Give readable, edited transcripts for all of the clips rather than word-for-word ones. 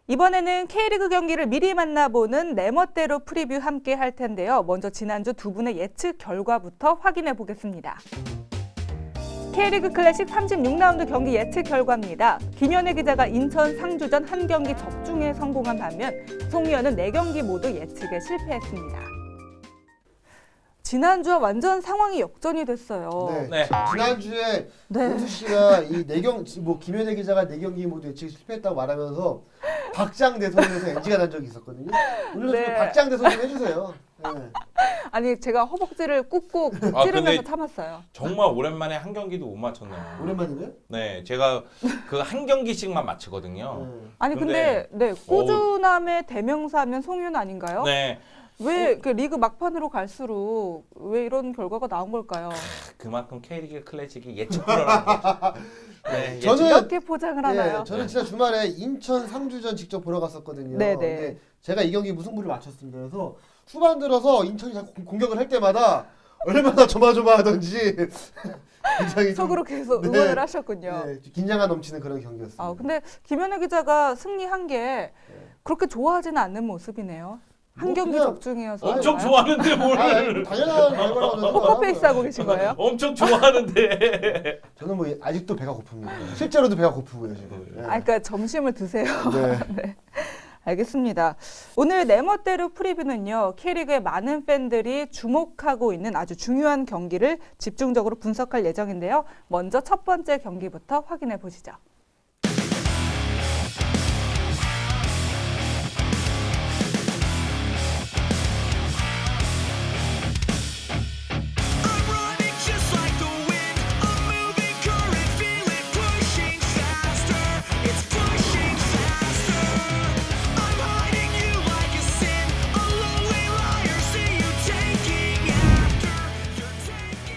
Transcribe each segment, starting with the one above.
이번에는 K리그 경기를 미리 만나보는 내 멋대로 프리뷰 함께 할 텐데요. 먼저 지난주 두 분의 예측 결과부터 확인해 보겠습니다. K리그 클래식 36라운드 경기 예측 결과입니다. 김현애 기자가 인천 상주전 한 경기 적중에 성공한 반면 송희연은 4경기 모두 예측에 실패했습니다. 지난주와 완전 상황이 역전이 됐어요. 네. 지난주에 홍수 씨가 이 김현애 기자가 4경기 모두 예측 실패했다고 말하면서 박장대소에서 NG가 난 적이 있었거든요. 오늘도 좀 박장대소 좀 해주세요. 네. 아니 제가 허벅지를 꾹꾹 찌르면서 참았어요. 정말 오랜만에 한 경기도 못 맞췄네요. 오랜만이네? 네, 제가 그 한 경기씩만 맞추거든요. 아니 근데 꾸준함의 대명사면 송윤 아닌가요? 네. 왜 그 리그 막판으로 갈수록 왜 이런 결과가 나온 걸까요? 그만큼 K리그 클래식이 예측 불허라는 거죠. 네, 저는 이렇게 포장을 하나요? 저는 진짜 주말에 인천 상주전 직접 보러 갔었거든요. 근데 제가 이 경기 무승부를 맞췄습니다. 그래서 후반 들어서 인천이 공격을 할 때마다 얼마나 조마조마하던지 굉장히 속으로 계속 응원을 하셨군요. 네, 긴장감 넘치는 그런 경기였습니다. 근데 김현애 기자가 승리한 게 그렇게 좋아하지는 않는 모습이네요. 한 경기 적중이어서 엄청 좋아하는데 뭘? 당연한 결과라고 포커페이스 하고 계신 거예요? 엄청 좋아하는데. 저는 뭐 아직도 배가 고픕니다. 실제로도 배가 고프고요 지금. 네. 그러니까 점심을 드세요. 네. 네. 알겠습니다. 오늘 내 멋대로 프리뷰는요. K리그의 많은 팬들이 주목하고 있는 아주 중요한 경기를 집중적으로 분석할 예정인데요. 먼저 첫 번째 경기부터 확인해 보시죠.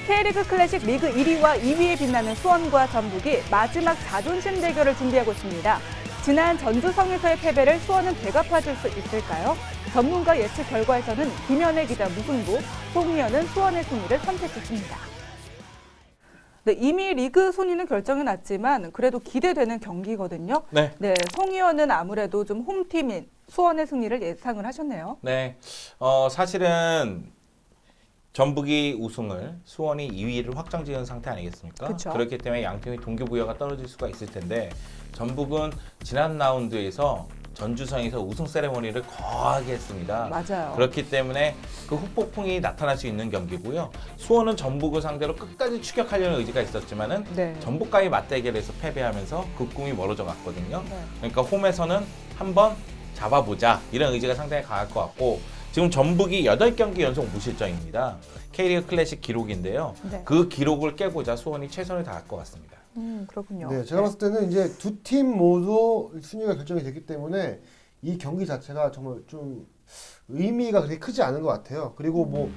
K리그 클래식 리그 1위와 2위에 빛나는 수원과 전북이 마지막 자존심 대결을 준비하고 있습니다. 지난 전주성에서의 패배를 수원은 되갚아줄 수 있을까요? 전문가 예측 결과에서는 김현애 기자 무승부, 송희연은 수원의 승리를 선택했습니다. 네, 이미 리그 순위는 결정이 났지만 그래도 기대되는 경기거든요. 네. 송희연은 아무래도 좀 홈팀인 수원의 승리를 예상을 하셨네요. 네. 사실은 전북이 우승을 수원이 2위를 확정지은 상태 아니겠습니까? 그쵸. 그렇기 때문에 양팀의 동기부여가 떨어질 수가 있을 텐데 전북은 지난 라운드에서 전주성에서 우승 세레머니를 거하게 했습니다. 맞아요. 그렇기 때문에 그 후폭풍이 나타날 수 있는 경기고요. 수원은 전북을 상대로 끝까지 추격하려는 의지가 있었지만은 전북과의 맞대결에서 패배하면서 그 꿈이 멀어져 갔거든요. 그러니까 홈에서는 한번 잡아보자 이런 의지가 상당히 강할 것 같고 지금 전북이 8경기 연속 무실점입니다. K리그 클래식 기록인데요. 그 기록을 깨고자 수원이 최선을 다할 것 같습니다. 그렇군요. 네, 제가 봤을 때는 이제 두 팀 모두 순위가 결정이 됐기 때문에 이 경기 자체가 정말 좀 의미가 그렇게 크지 않은 것 같아요. 그리고 뭐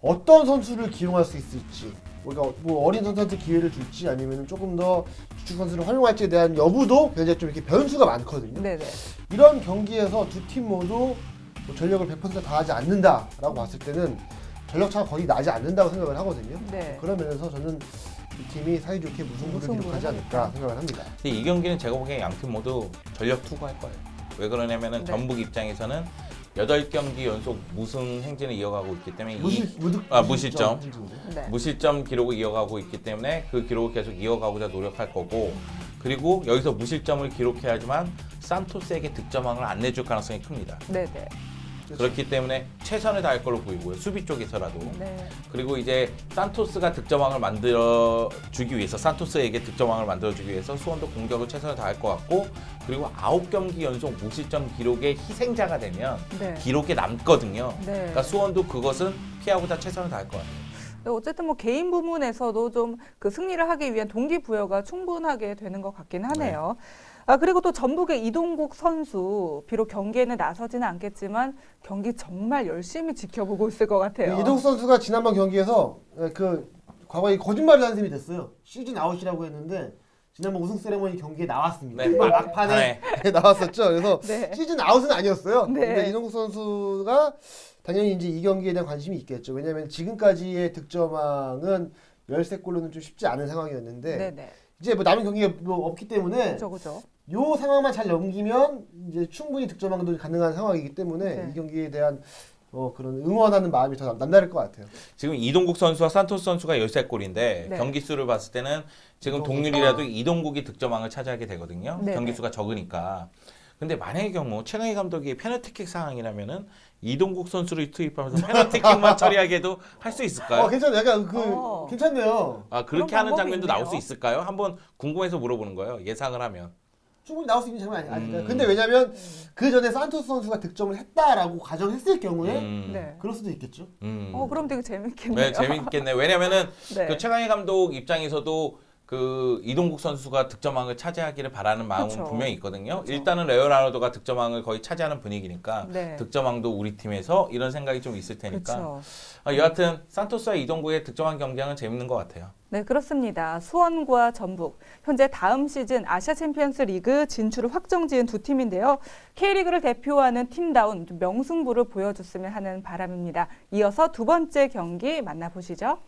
어떤 선수를 기용할 수 있을지, 그러니까 뭐 어린 선수한테 기회를 줄지 아니면 조금 더 주축 선수를 활용할지에 대한 여부도 굉장히 좀 이렇게 변수가 많거든요. 이런 경기에서 두 팀 모두 뭐 전력을 100% 다하지 않는다라고 봤을 때는 전력차가 거의 나지 않는다고 생각을 하거든요. 그런 면에서 저는 이 팀이 사이좋게 무승부를 기록하지 않을까 생각을 합니다. 이 경기는 제가 보기엔 양팀 모두 전력 투구할 거예요. 왜 그러냐면은 전북 입장에서는 8경기 연속 무승 행진을 이어가고 있기 때문에 무실점 무실점 기록을 이어가고 있기 때문에 그 기록을 계속 이어가고자 노력할 거고 그리고 여기서 무실점을 기록해야지만 산토스에게 득점왕을 안 내줄 가능성이 큽니다. 그렇기 때문에 최선을 다할 걸로 보이고요. 수비 쪽에서라도. 그리고 이제 산토스가 득점왕을 만들어주기 위해서 산토스에게 득점왕을 만들어주기 위해서 수원도 공격을 최선을 다할 것 같고 그리고 9경기 연속 무실점 기록의 희생자가 되면 기록에 남거든요. 그러니까 수원도 그것은 피하고자 최선을 다할 것 같아요. 어쨌든 뭐 개인 부문에서도 좀 그 승리를 하기 위한 동기부여가 충분하게 되는 것 같긴 하네요. 그리고 또 전북의 이동국 선수 비록 경기에는 나서지는 않겠지만 경기 정말 열심히 지켜보고 있을 것 같아요. 이동국 선수가 지난번 경기에서 그 과거에 거짓말을 한 셈이 됐어요. 시즌 아웃이라고 했는데 지난번 우승 세레머니 경기에 나왔습니다. 막판에 나왔었죠. 그래서 시즌 아웃은 아니었어요. 근데 이동국 선수가 당연히 이제 이 경기에 대한 관심이 있겠죠. 왜냐하면 지금까지의 득점왕은 13골로는 좀 쉽지 않은 상황이었는데 이제 뭐 남은 경기가 뭐 없기 때문에 요 상황만 잘 넘기면 이제 충분히 득점왕도 가능한 상황이기 때문에 네. 이 경기에 대한 그런 응원하는 마음이 더 남다를 것 같아요. 지금 이동국 선수와 산토스 선수가 13골인데 네. 경기 수를 봤을 때는 지금 이동국 동률이라도 이동국이 득점왕을 차지하게 되거든요. 네. 경기 수가 적으니까. 근데 만약의 경우 최강희 감독이 페널티킥 상황이라면은 이동국 선수를 투입하면서 페널티킥만 처리하게도 할 수 있을까요? 괜찮아요. 약간 괜찮네요. 아, 그렇게 그런 하는 방법이 장면도 나올 수 있네요. 있을까요? 한번 궁금해서 물어보는 거예요. 예상을 하면. 충분히 나올 수 있는 장면 아닐까요? 근데 왜냐면 그 전에 산토스 선수가 득점을 했다라고 가정했을 경우에 네. 그럴 수도 있겠죠. 그럼 되게 재밌겠네요. 네, 재밌겠네. 왜냐면은 네. 그 최강희 감독 입장에서도 그 이동국 선수가 득점왕을 차지하기를 바라는 마음은 그쵸. 분명히 있거든요. 그쵸. 일단은 레오나르도가 득점왕을 거의 차지하는 분위기니까 네. 득점왕도 우리 팀에서 이런 생각이 좀 있을 테니까. 그렇죠. 여하튼 산토스와 이동국의 득점왕 경쟁은 재밌는 것 같아요. 네, 그렇습니다. 수원과 전북, 현재 다음 시즌 아시아 챔피언스 리그 진출을 확정지은 두 팀인데요. K리그를 대표하는 팀다운 좀 명승부를 보여줬으면 하는 바람입니다. 이어서 두 번째 경기 만나보시죠.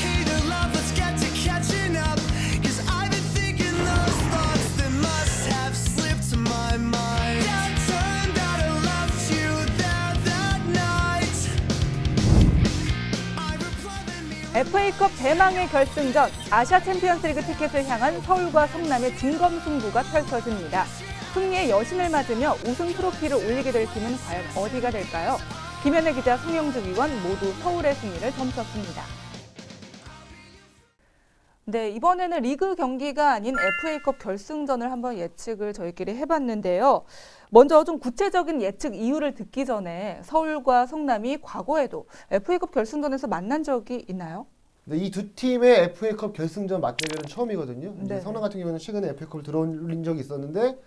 Hey there, love, let's get to catching up. 'Cause I've been thinking those thoughts that must have slipped to my mind. That time that I left you there that night. I replied, let me FA컵 대망의 결승전, 아시아 챔피언스 리그 티켓을 향한 서울과 성남의 진검승부가 펼쳐집니다. 승리의 여신을 맞으며 우승 트로피를 올리게 될 팀은 과연 어디가 될까요? 김현애 기자, 송영주 위원 모두 서울의 승리를 점쳤습니다. 네, 이번에는 리그 경기가 아닌 FA컵 결승전을 한번 예측을 저희끼리 해봤는데요. 먼저 좀 구체적인 예측 이유를 듣기 전에 서울과 성남이 과거에도 FA컵 결승전에서 만난 적이 있나요? 근데 이 두 팀의 FA컵 결승전 맞대결은 처음이거든요. 이제 네. 성남 같은 경우는 최근에 FA컵을 들어올린 적이 있었는데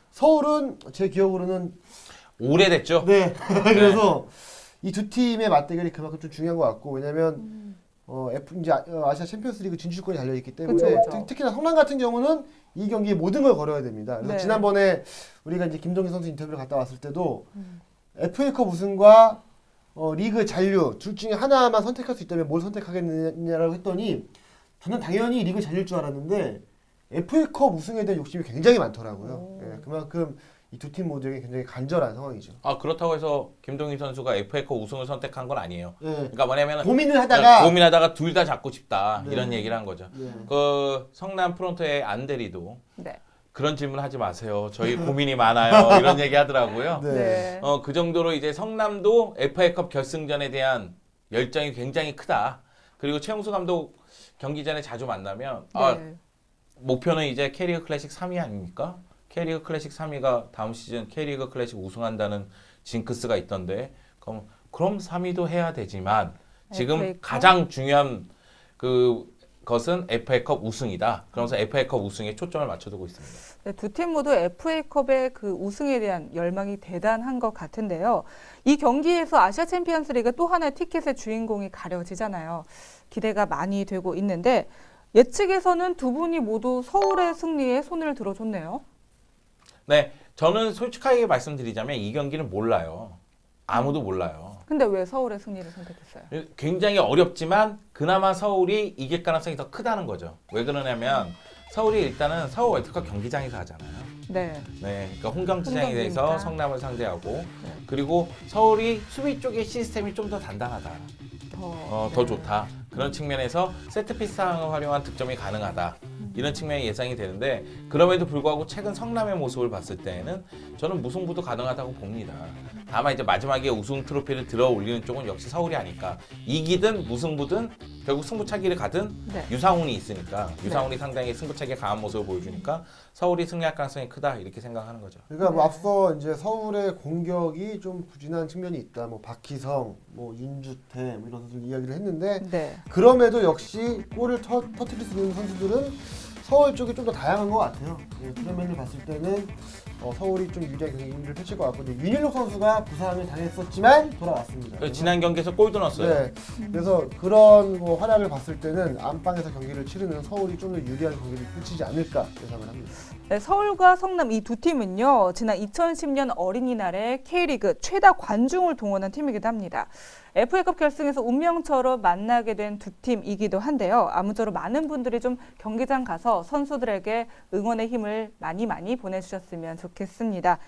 서울은 제 기억으로는 오래됐죠? 네. 그래서 이 두 팀의 맞대결이 그만큼 좀 중요한 것 같고 왜냐면 이제 아시아 챔피언스리그 진출권이 달려 있기 때문에 그쵸, 그쵸. 특히나 성남 같은 경우는 이 경기에 모든 걸 걸어야 됩니다. 그래서 네. 지난번에 우리가 이제 김동희 선수 인터뷰를 갔다 왔을 때도 FA컵 우승과 리그 잔류 둘 중에 하나만 선택할 수 있다면 뭘 선택하겠느냐라고 했더니 저는 당연히 리그 잔류일 줄 알았는데 FA컵 우승에 대한 욕심이 굉장히 많더라고요. 예, 그만큼 이 두 팀 모두에게 굉장히 간절한 상황이죠. 아, 그렇다고 해서 김동희 선수가 FA컵 우승을 선택한 건 아니에요. 예, 그러니까 뭐냐면은 고민을 하다가 고민하다가 둘 다 잡고 싶다. 네. 이런 얘기를 한 거죠. 예. 그 성남 프론트의 안대리도 네. 그런 질문 하지 마세요. 저희 고민이 많아요. 이런 얘기 하더라고요. 네. 그 정도로 이제 성남도 FA컵 결승전에 대한 열정이 굉장히 크다. 그리고 최용수 감독 경기 전에 자주 만나면 네. 목표는 이제 K리그 클래식 3위 아닙니까? K리그 클래식 3위가 다음 시즌 K리그 클래식 우승한다는 징크스가 있던데 그럼 3위도 해야 되지만 지금 FA컵? 가장 중요한 것은 FA컵 우승이다. 그러면서 FA컵 우승에 초점을 맞춰두고 있습니다. 네, 두 팀 모두 FA컵의 그 우승에 대한 열망이 대단한 것 같은데요. 이 경기에서 아시아 챔피언스 리그 또 하나의 티켓의 주인공이 가려지잖아요. 기대가 많이 되고 있는데 예측에서는 두 분이 모두 서울의 승리에 손을 들어줬네요. 네, 저는 솔직하게 말씀드리자면 이 경기는 몰라요. 아무도 몰라요. 근데 왜 서울의 승리를 선택했어요? 굉장히 어렵지만 그나마 서울이 이길 가능성이 더 크다는 거죠. 왜 그러냐면 서울이 일단은 서울 월드컵 경기장에서 하잖아요. 네. 네, 그러니까 홍경지장에서 홍경기니까. 성남을 상대하고 그리고 서울이 수비 쪽의 시스템이 좀 더 단단하다. 더 좋다. 그런 측면에서 세트피스 상황을 활용한 득점이 가능하다. 이런 측면이 예상이 되는데 그럼에도 불구하고 최근 성남의 모습을 봤을 때에는 저는 무승부도 가능하다고 봅니다. 다만 이제 마지막에 우승 트로피를 들어 올리는 쪽은 역시 서울이 아닐까. 이기든 무승부든 결국 승부차기를 가든 네. 유상훈이 있으니까 유상훈이 상당히 승부차기에 강한 모습을 보여주니까 서울이 승리할 가능성이 크다 이렇게 생각하는 거죠. 그러니까 뭐 앞서 이제 서울의 공격이 좀 부진한 측면이 있다. 뭐 박희성, 뭐 윤주태 뭐 이런 선수들 이야기를 했는데 네. 그럼에도 역시 골을 터뜨릴 수 있는 선수들은 서울 쪽이 좀 더 다양한 것 같아요. 예, 그런 면을 봤을 때는 서울이 좀 유리한 경기를 펼칠 것 같고 윤일록 선수가 부상을 당했었지만 돌아왔습니다. 그래서 지난 경기에서 골도 넣었어요. 네, 그래서 그런 뭐 활약을 봤을 때는 안방에서 경기를 치르는 서울이 좀 더 유리한 경기를 펼치지 않을까 예상을 합니다. 네, 서울과 성남 이 두 팀은요, 지난 2010년 어린이날에 K리그 최다 관중을 동원한 팀이기도 합니다. FA컵 결승에서 운명처럼 만나게 된 두 팀이기도 한데요. 아무쪼록 많은 분들이 좀 경기장 가서 선수들에게 응원의 힘을 많이 보내주셨으면 좋겠습니다.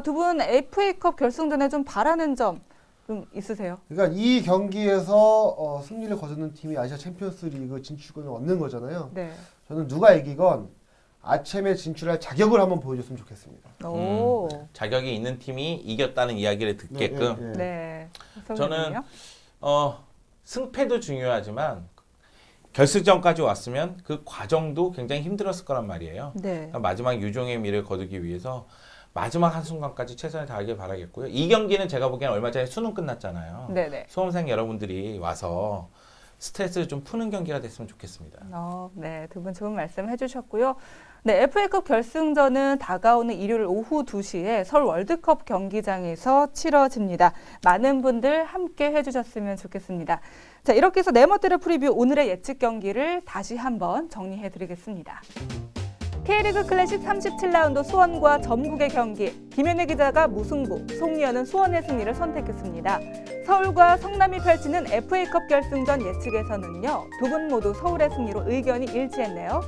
두 분 FA컵 결승전에 좀 바라는 점 좀 있으세요? 그러니까 이 경기에서 승리를 거두는 팀이 아시아 챔피언스 리그 진출권을 얻는 거잖아요. 네. 저는 누가 이기건 아챔에 진출할 자격을 한번 보여줬으면 좋겠습니다. 오. 자격이 있는 팀이 이겼다는 이야기를 듣게끔. 네. 저는 승패도 중요하지만 결승전까지 왔으면 그 과정도 굉장히 힘들었을 거란 말이에요. 네. 그러니까 마지막 유종의 미를 거두기 위해서 마지막 한순간까지 최선을 다하길 바라겠고요. 이 경기는 제가 보기엔 얼마 전에 수능 끝났잖아요. 네네. 수험생 여러분들이 와서 스트레스를 좀 푸는 경기가 됐으면 좋겠습니다. 네, 두 분 좋은 말씀 해주셨고요. 네, FA컵 결승전은 다가오는 일요일 오후 2시에 서울 월드컵 경기장에서 치러집니다. 많은 분들 함께 해주셨으면 좋겠습니다. 자, 이렇게 해서 네 멋대로 프리뷰 오늘의 예측 경기를 다시 한번 정리해드리겠습니다. K리그 클래식 37라운드 수원과 전북의 경기. 김현애 기자가 무승부, 송리현은 수원의 승리를 선택했습니다. 서울과 성남이 펼치는 FA컵 결승전 예측에서는요, 두 분 모두 서울의 승리로 의견이 일치했네요.